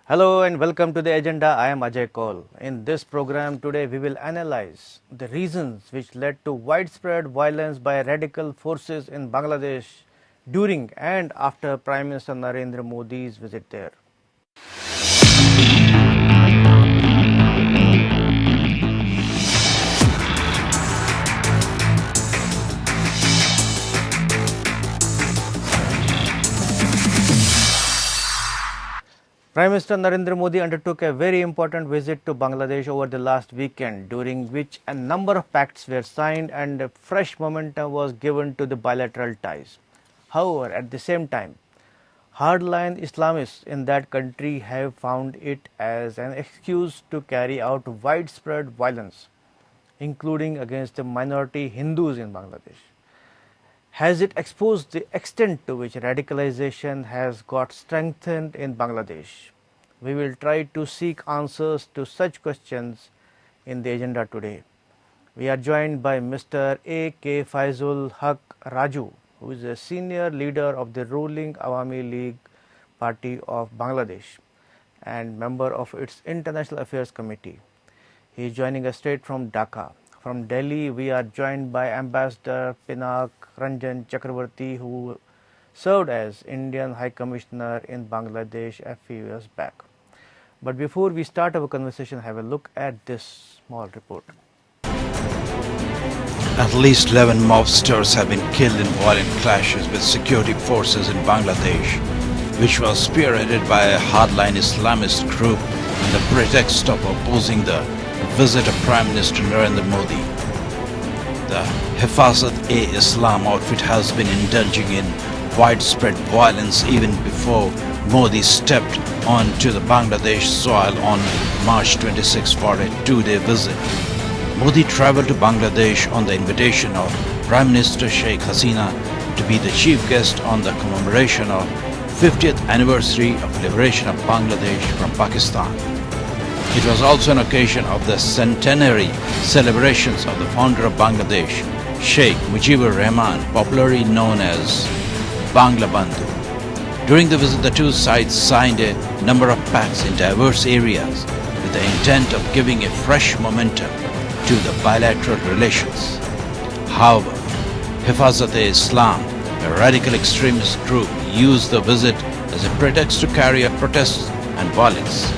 Hello and welcome to the agenda. I am Ajay Kaul. In this program today we will analyze the reasons which led to widespread violence by radical forces in Bangladesh during and after Prime Minister Narendra Modi's visit there. Prime Minister Narendra Modi undertook a very important visit to Bangladesh over the last weekend, during which a number of pacts were signed and a fresh momentum was given to the bilateral ties. However, at the same time, hardline Islamists in that country have found it as an excuse to carry out widespread violence, including against the minority Hindus in Bangladesh. Has it exposed the extent to which radicalization has got strengthened in Bangladesh? We will try to seek answers to such questions in the agenda today. We are joined by Mr. A.K. Faizul Haq Raju, who is a senior leader of the ruling Awami League Party of Bangladesh and member of its International Affairs Committee. He is joining us straight from Dhaka. From Delhi, we are joined by Ambassador Pinak Ranjan Chakravarti, who served as Indian High Commissioner in Bangladesh a few years back. But before we start our conversation, have a look at this small report. At least 11 mobsters have been killed in violent clashes with security forces in Bangladesh, which was spearheaded by a hardline Islamist group on the pretext of opposing the visit of Prime Minister Narendra Modi. The Hifazat-e-Islam outfit has been indulging in widespread violence even before Modi stepped onto the Bangladesh soil on March 26 for a two-day visit. Modi travelled to Bangladesh on the invitation of Prime Minister Sheikh Hasina to be the chief guest on the commemoration of 50th anniversary of liberation of Bangladesh from Pakistan. It was also an occasion of the centenary celebrations of the founder of Bangladesh, Sheikh Mujibur Rahman, popularly known as Bangla Bandhu. During the visit, the two sides signed a number of pacts in diverse areas with the intent of giving a fresh momentum to the bilateral relations. However, Hifazat-e-Islam, a radical extremist group, used the visit as a pretext to carry out protests and violence.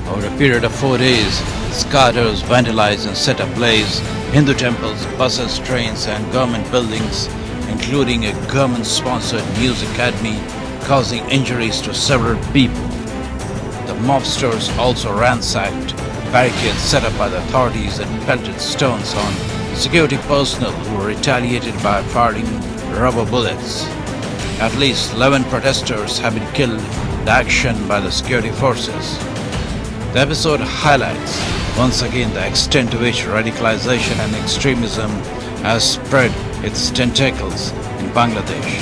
Over a period of 4 days, scatters vandalized and set ablaze Hindu temples, buses, trains and government buildings, including a government-sponsored news academy, causing injuries to several people. The mobsters also ransacked barricades set up by the authorities and pelted stones on security personnel who retaliated by firing rubber bullets. At least 11 protesters have been killed in the action by the security forces. The episode highlights once again the extent to which radicalization and extremism has spread its tentacles in Bangladesh.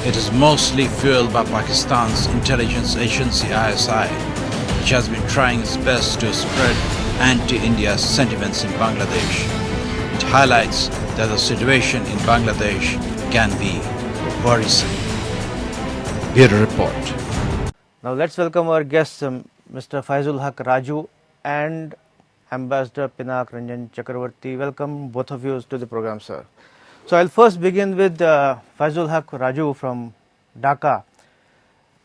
It is mostly fueled by Pakistan's intelligence agency ISI, which has been trying its best to spread anti-India sentiments in Bangladesh. It highlights that the situation in Bangladesh can be worrisome. Bureau Report. Now let's welcome our guests, Mr. Faizul Haq Raju and Ambassador Pinak Ranjan Chakravarti. Welcome both of you to the program, sir. So I'll first begin with Faizul Haq Raju from Dhaka.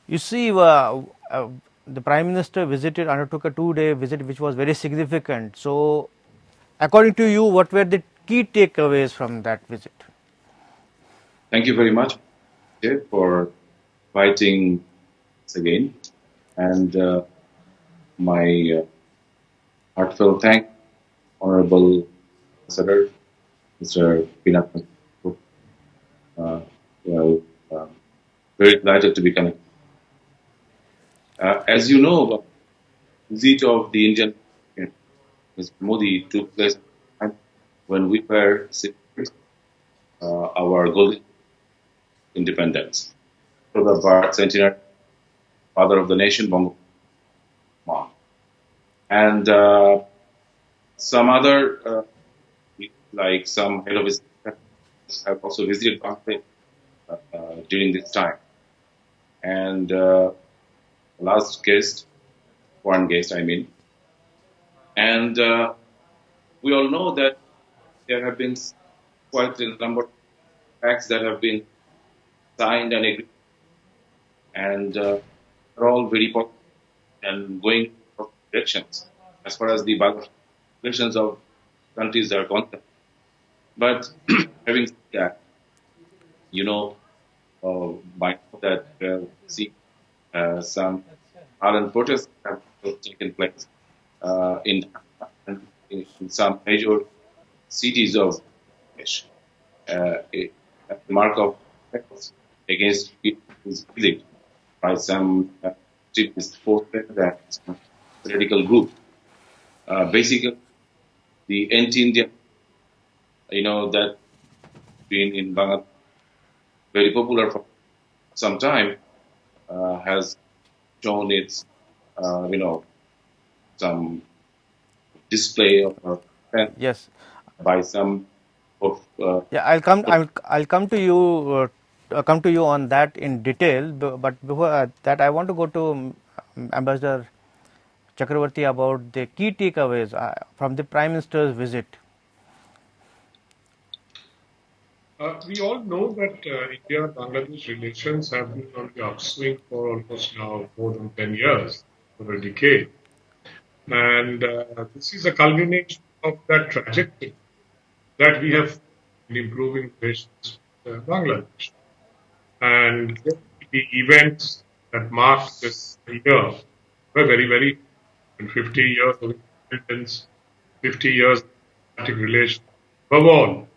You see, the Prime Minister undertook a two-day visit which was very significant. So according to you, what were the key takeaways from that visit? Thank you very much for inviting us again. And my heartfelt thanks, Honorable Ambassador, Mr. Pinak. Very delighted to be connected. As you know, the visit of the Indian Mr. Modi took place when we were celebrating our golden independence. So the birth centenary, father of the nation, Bongo, and some other, like some head of his have also visited Bangladesh during this time. And last guest foreign guests, I mean. And we all know that there have been quite a number of facts that have been signed and agreed, and they're all very positive and going in directions as far as the relations of countries are concerned. But having said that, you know, by now that see some violent protests have taken place in some major cities of Bangladesh. A mark of protest against it is village by some activist forces and some radical group. Basically, the anti-Indian, that been in Bangladesh very popular for some time, has shown its, some display of Yes. by some of Yeah, I'll come to you. Come to you on that in detail. But before that, I want to go to Ambassador Chakravarti about the key takeaways from the Prime Minister's visit. We all know that India-Bangladesh relations have been on the upswing for almost now more than 10 years, for a decade. And this is a culmination of that trajectory that we have in improving relations with Bangladesh. And the events that marked this year were very, very and 50 years of independence, 50 years of diplomatic relations. Above all,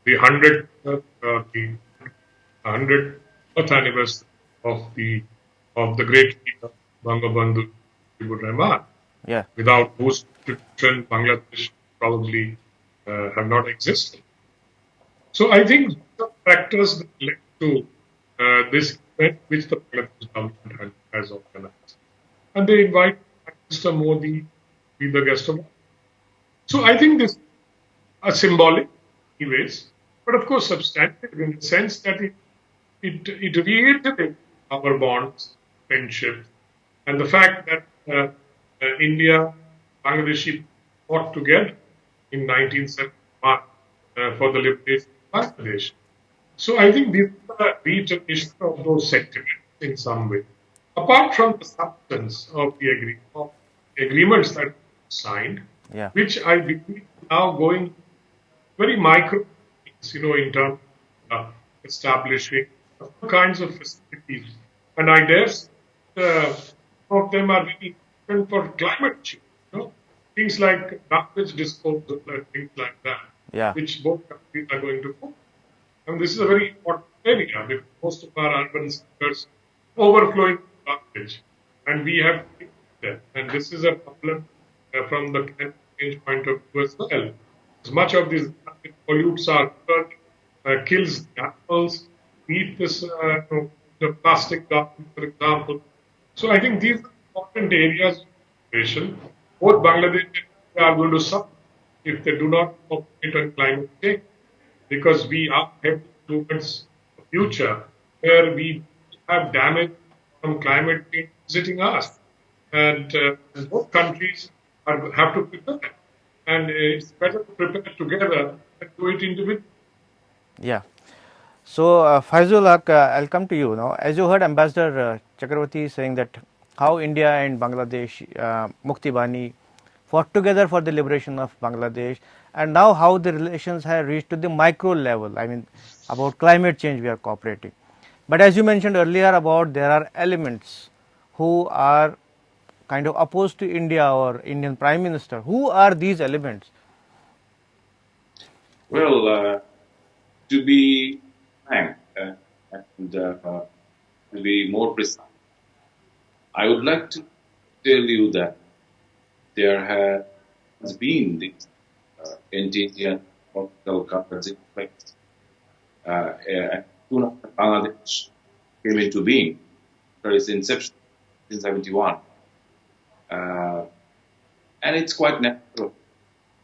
the 100th anniversary of the great leader Bangabandhu Mujibur Rahman. Yeah. Without whose contribution, Bangladesh probably have not existed. So I think the factors that led to this event, which the Bangladesh government has organized, and they invite Mr. Modi to be the guest of honor. So I think this is symbolic in ways, but of course substantive in the sense that it reiterates our bonds, friendship, and the fact that India, Bangladesh fought together in 1971 for the liberation of Bangladesh. So I think this is a reiteration of those sentiments in some way. Apart from the substance of the agreements that were signed, Yeah. which I believe now going very micro, in terms of establishing all kinds of facilities. And I guess some of them are really important for climate change. Things like garbage disposal and things like that, Yeah. which both countries are going to focus. And this is a very important area because most of our urban centers overflowing garbage, and we have to fix that. And this is a problem from the climate change point of view as well. As much of these pollutes our earth, kills the animals, eat this the plastic garbage, for example. So I think these are important areas of innovation. Both Bangladesh and India are going to suffer if they do not cooperate on climate change, because we are heading towards a future where we have damage from climate change visiting us. And both countries have to prepare. And it's better to prepare together than do it individually. Yeah. So, Faizul Haq, I'll come to you now. As you heard Ambassador Chakravarti saying that how India and Bangladesh, Mukti Bani, fought together for the liberation of Bangladesh, and now how the relations have reached to the micro level. I mean, about climate change we are cooperating. But as you mentioned earlier about there are elements who are kind of opposed to India or Indian Prime Minister. Who are these elements? Well, to be frank and to be more precise, I would like to tell you that there has been this anti-Indian political conflict as soon as Bangladesh came into being, after its inception in 1971. And it's quite natural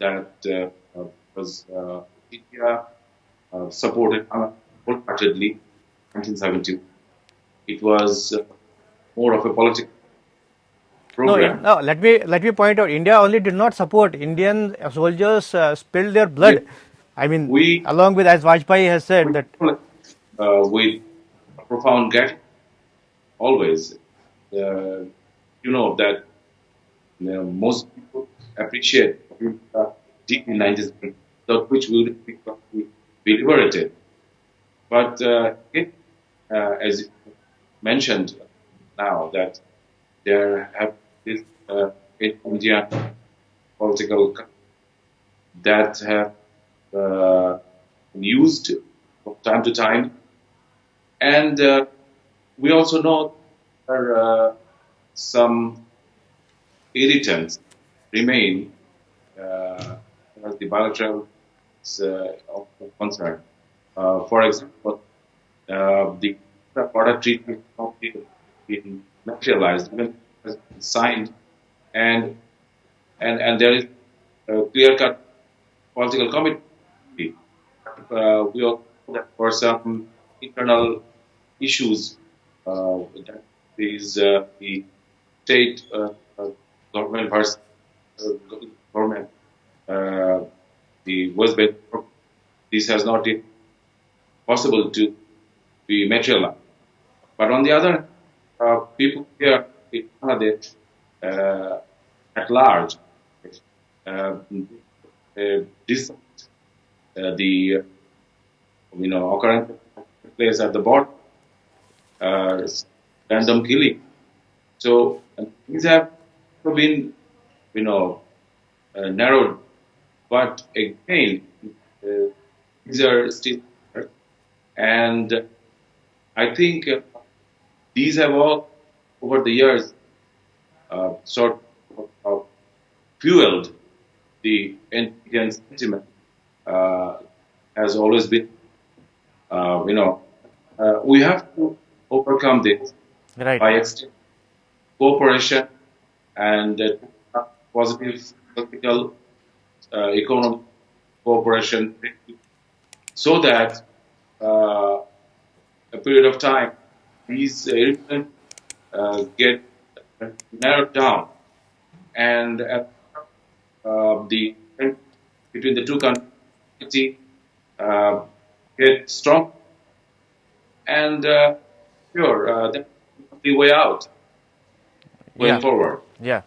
that India supported wholeheartedly in 1970. It was more of a political. program. No. Let me point out. India only did not support. Indian soldiers spilled their blood. Yes. I mean, We, along with, as Vajpayee has said, that with profound gratitude, always, you know that most people appreciate deep in 90s, without which we would be liberated. But as you mentioned now, that there have this Indian political that have used from time to time, and we also know there are some irritants remain as the bilateral of concern. For example, the border treaty has not been materialized, even has been signed, and there is a clear-cut political commitment. We also know that for some internal issues, that is the state government versus government, the West Bengal, this has not been possible to be materialized. But on the other hand, people here in Bangladesh at large this the occurrence of place at the border, random killing. So these have been narrowed, but again these are still, and I think these have all over the years sort of fueled the Indian sentiment. Has always been, we have to overcome this right. by extending cooperation and positive political, economic cooperation, so that a period of time these irritants get narrowed down, and the between the two countries get strong, and that's the way out going forward. Yeah.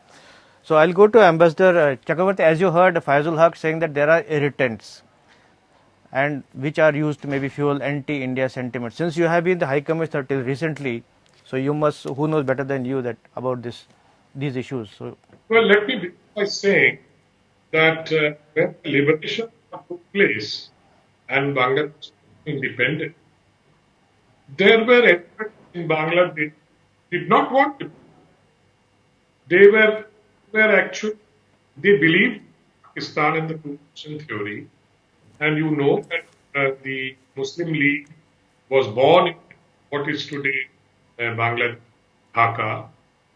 So I'll go to Ambassador Chakravarti. As you heard Faizul Haq saying that there are irritants, and which are used to maybe fuel anti-India sentiment. Since you have been the High Commissioner till recently, so you must, who knows better than you that about these issues. So, well, let me begin by saying that when the liberation took place and Bangladesh was independent, there were elements in Bangladesh did not want to. They were actually, they believed Pakistan in the two-nation theory, and you know that the Muslim League was born in what is today Bangladesh, Dhaka,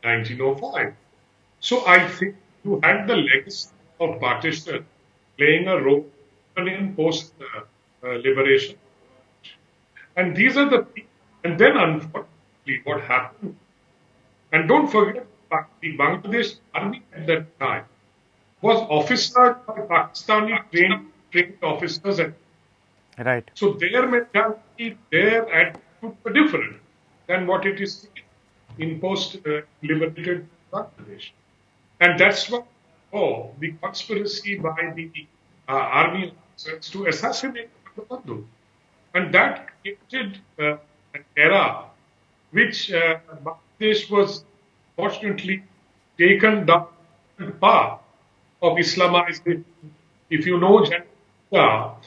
1905. So I think you had the legacy of partition playing a role in post-liberation. And these are the people. And then unfortunately what happened, and don't forget the Bangladesh army at that time was officered by Pakistani trained officers. right. So their mentality, their attitude were different than what it is in post-liberated Bangladesh. And that's what the conspiracy by the army officers to assassinate Bandhu. And that created an era which Bangladesh was fortunately taken down the path of Islamization. If you know, Janata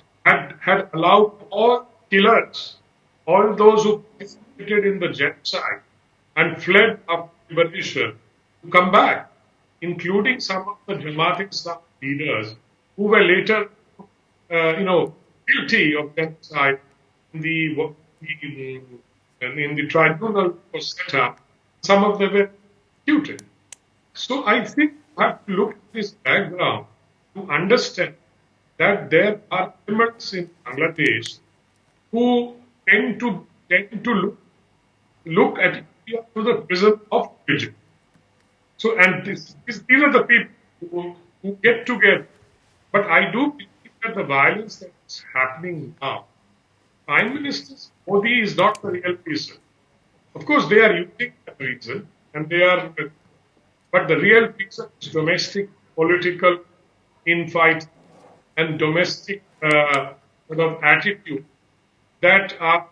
had allowed all killers, all those who participated in the genocide and fled after liberation, to come back, including some of the Jamaat Islam leaders who were later, guilty of genocide in the tribunal that was set up. Some of them were executed. So I think you have to look at this background to understand that there are elements in Bangladesh who tend to look at India through the prism of religion. So, and these are the people who get together. But I do believe that the violence that is happening now, Prime Minister Modi is not the real reason. Of course, they are using that reason, and they are, but the real reason is domestic political infight and domestic sort of attitude that are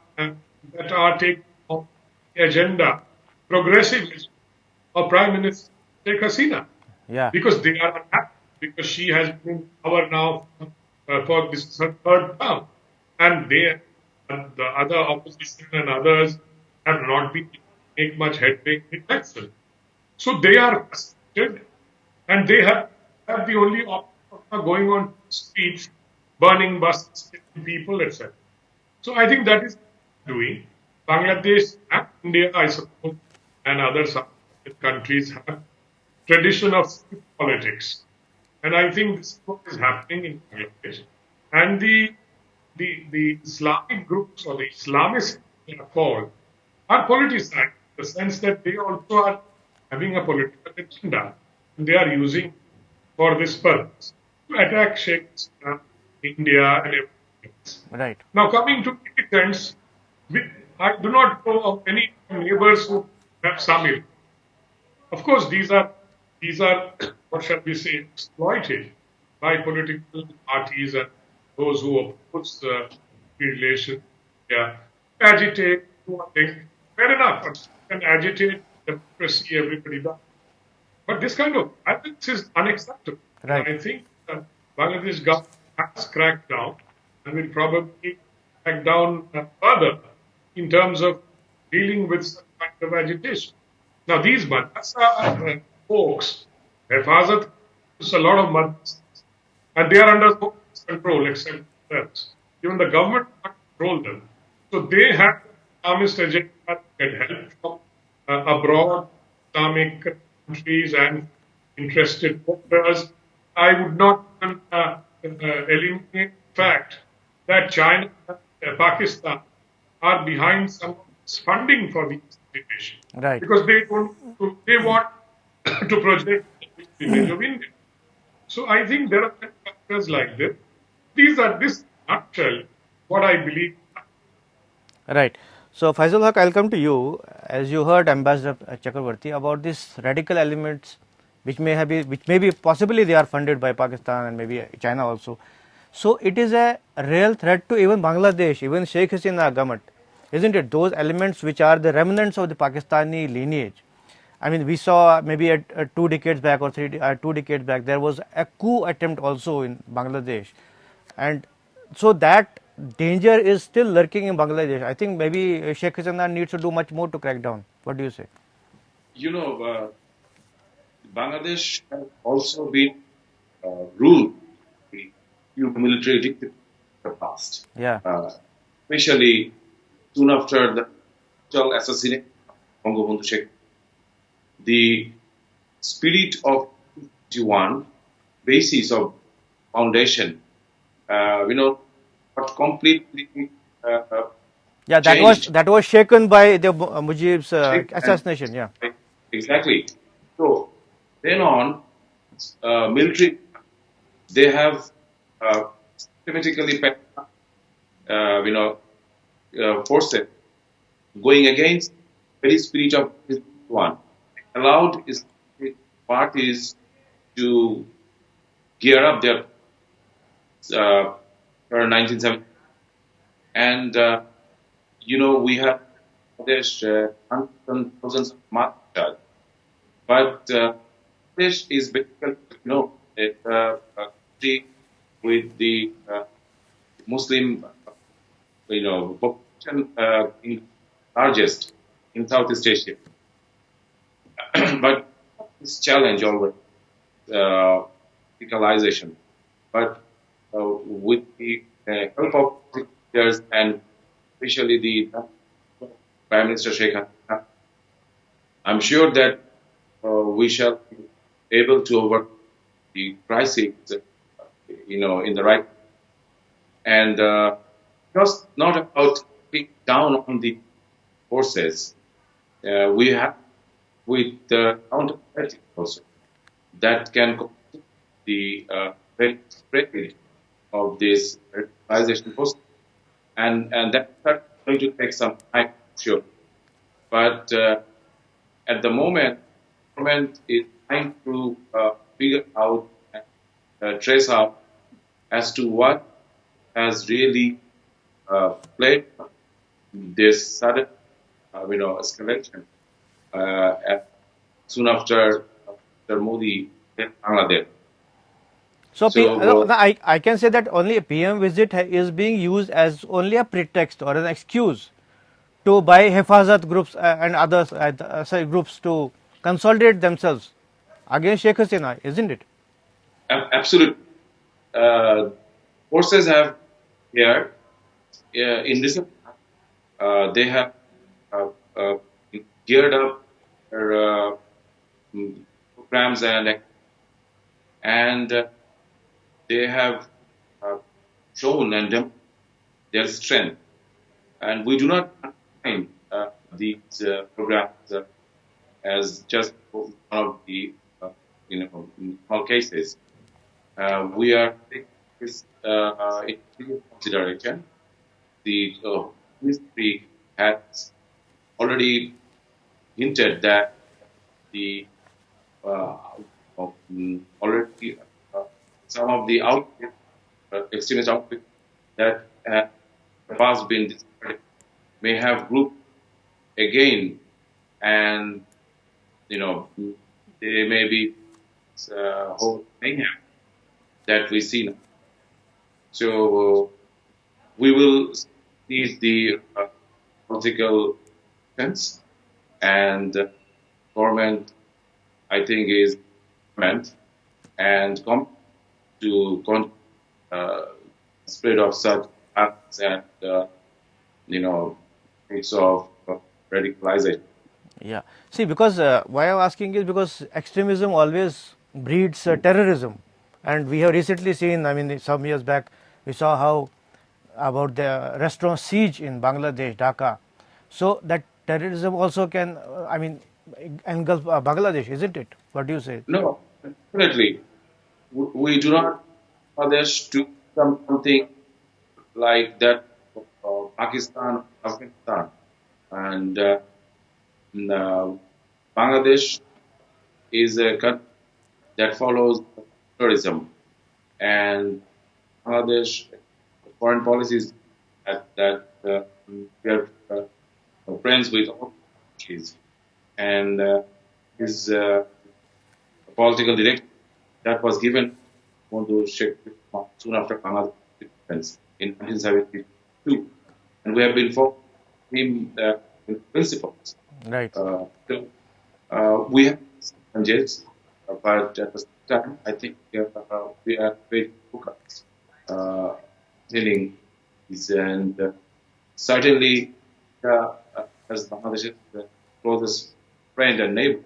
taking on the agenda progressivism of Prime Minister Sheikh Hasina, Yeah. because they are unhappy, because she has been in power now for this her third term, and the other opposition and others have not been make much headway in election. So they are frustrated, and they have the only option of going on streets, burning buses, killing people, etc. So I think that is doing. Bangladesh and India, I suppose, and other countries have tradition of politics, and I think this is what is happening in Bangladesh. And the Islamic groups or the Islamists they are called are politicized in the sense that they also are having a political agenda, and they are using for this purpose to attack Sheikh Hasina, India, and everything else. Right. Now, coming to militants, I do not know of any neighbors who have some ill. Of course, these are what shall we say, exploited by political parties and those who oppose the relation. Yeah, agitate, do one thing. Fair enough, but you can agitate democracy, everybody does. But this kind of violence is unacceptable. Right. I think Bangladesh government has cracked down and will probably crack down further in terms of dealing with some kind of agitation. Now, these madrasa folks, Hafazat is a lot of madrasas, and they are under government's control, except themselves. Even the government can't control them. So they have Islamist agenda to get help from abroad, Islamic countries and interested voters. I would not eliminate the fact that China and Pakistan are behind some of this funding for the institution. Right. Because they want to project the image of India. So I think there are factors like this. These are this nutshell what I believe. Right. So, Faisal Haq, I'll come to you. As you heard Ambassador Chakravarti about these radical elements, which may be possibly they are funded by Pakistan and maybe China also. So, it is a real threat to even Bangladesh, even Sheikh Hasina government, isn't it? Those elements which are the remnants of the Pakistani lineage. I mean, we saw maybe at 2 decades back or 2 decades back, there was a coup attempt also in Bangladesh, and so that danger is still lurking in Bangladesh. I think maybe Sheikh Hasina needs to do much more to crack down. What do you say? You know, Bangladesh has also been ruled by few military dictators in the past. Yeah. Especially soon after the brutal assassination of Bangabandhu Sheikh. The spirit of 51 basis of foundation, but completely Yeah, changed. that was shaken by the Mujib's assassination. Yeah. Exactly. So then on, military, they have systematically forces going against very spirit of one, allowed Islamic parties to gear up their for 1970, and we have there's hundreds and thousands of martyrs, but this is basically a country with the Muslim population being largest in Southeast Asia. But this challenge over radicalization, but with the help of leaders and especially the Prime Minister Sheikh Hasina, I'm sure that we shall be able to overcome the crisis, in the right, and just not about putting down on the forces. We have with counterparty also that can complete the very spread of this radicalization process. And that's going to take some time, sure. But at the moment, government is trying to figure out and trace out as to what has really played this sudden, escalation soon after Modi left Bangladesh. So So I can say that only a PM visit is being used as only a pretext or an excuse to buy Hafazat groups and others groups to consolidate themselves against Sheikh Hasina, isn't it? absolutely, uh, forces have here in recent they have uh, uh, geared up their programs and they have uh, shown and demonstrated their strength. And we do not find these programs as just one of the small cases. We are taking this into consideration. The ministry has already hinted that the uh, already some of the extremist outfits that have in the past been discarded may have grouped again, and they may be whole mayhem that we see now. So we will seize the political sense, and government, I think, is meant and come to spread of such acts and acts of radicalization. Yeah. See, because why I'm asking is because extremism always breeds terrorism, and we have recently seen. I mean, some years back, we saw how about the restaurant siege in Bangladesh, Dhaka. So that terrorism also can, engulf Bangladesh, isn't it? What do you say? No, definitely, we do not others to something like that of Pakistan, Afghanistan, and Bangladesh is a country that follows terrorism, and Bangladesh foreign policies that we are friends with all countries, and his political direction that was given to Sheikh soon after Bangladesh independence in 1972, and we have been following him in principles. Right. We have challenges, but at the same time, I think we are very focused dealing this, and certainly as Bangladesh's closest friend and neighbor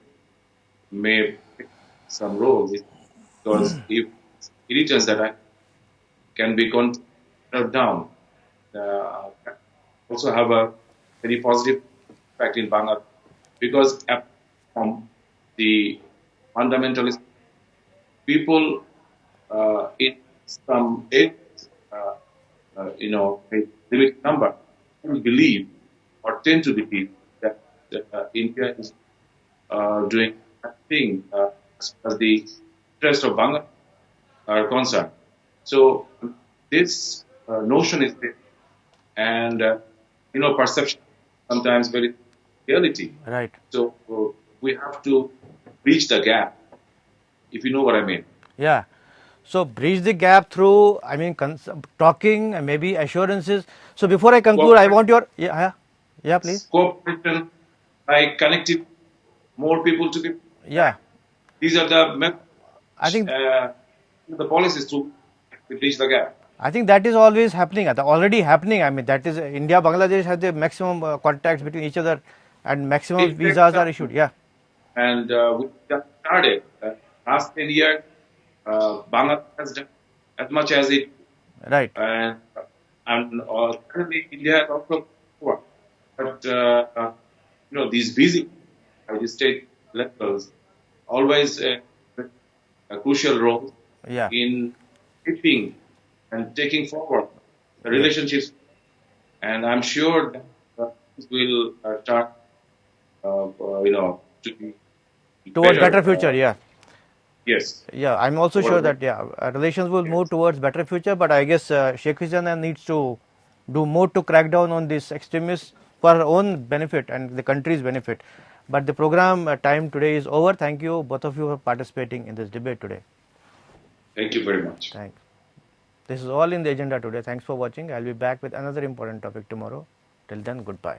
may play some role because if regions that can be considered down also have a very positive impact in Bangladesh because from the fundamentalist people in some areas, a limited number believe or tend to believe that India is doing that thing as far as the interest of Bangladesh are concerned. So this notion is there, and perception sometimes very reality. Right. So we have to bridge the gap, if you know what I mean. Yeah. So bridge the gap through, talking and maybe assurances. So before I conclude, I want your yeah, please. Cooperation, like connecting more people to people. Yeah. These are the methods, I think the policies to bridge the gap. I think that is always happening, already happening. I mean, that is India, Bangladesh has the maximum contacts between each other, and maximum visas are issued. Yeah. And we just started last 10 years. Bangladesh has done as much as it, Right. and currently India has also worked. But these busy by the state levels always a crucial role Yeah. in keeping and taking forward the Yes. relationships. And I'm sure that this will start, to be Towards better. better future. Yeah. Yes. Yeah, I'm also sure Over- that relations will move yes. towards better future. But I guess Sheikh Hasina needs to do more to crack down on these extremists for her own benefit and the country's benefit. But the program time today is over. Thank you both of you for participating in this debate today. Thank you very much. Thanks. This is all in the agenda today. Thanks for watching. I'll be back with another important topic tomorrow. Till then, goodbye.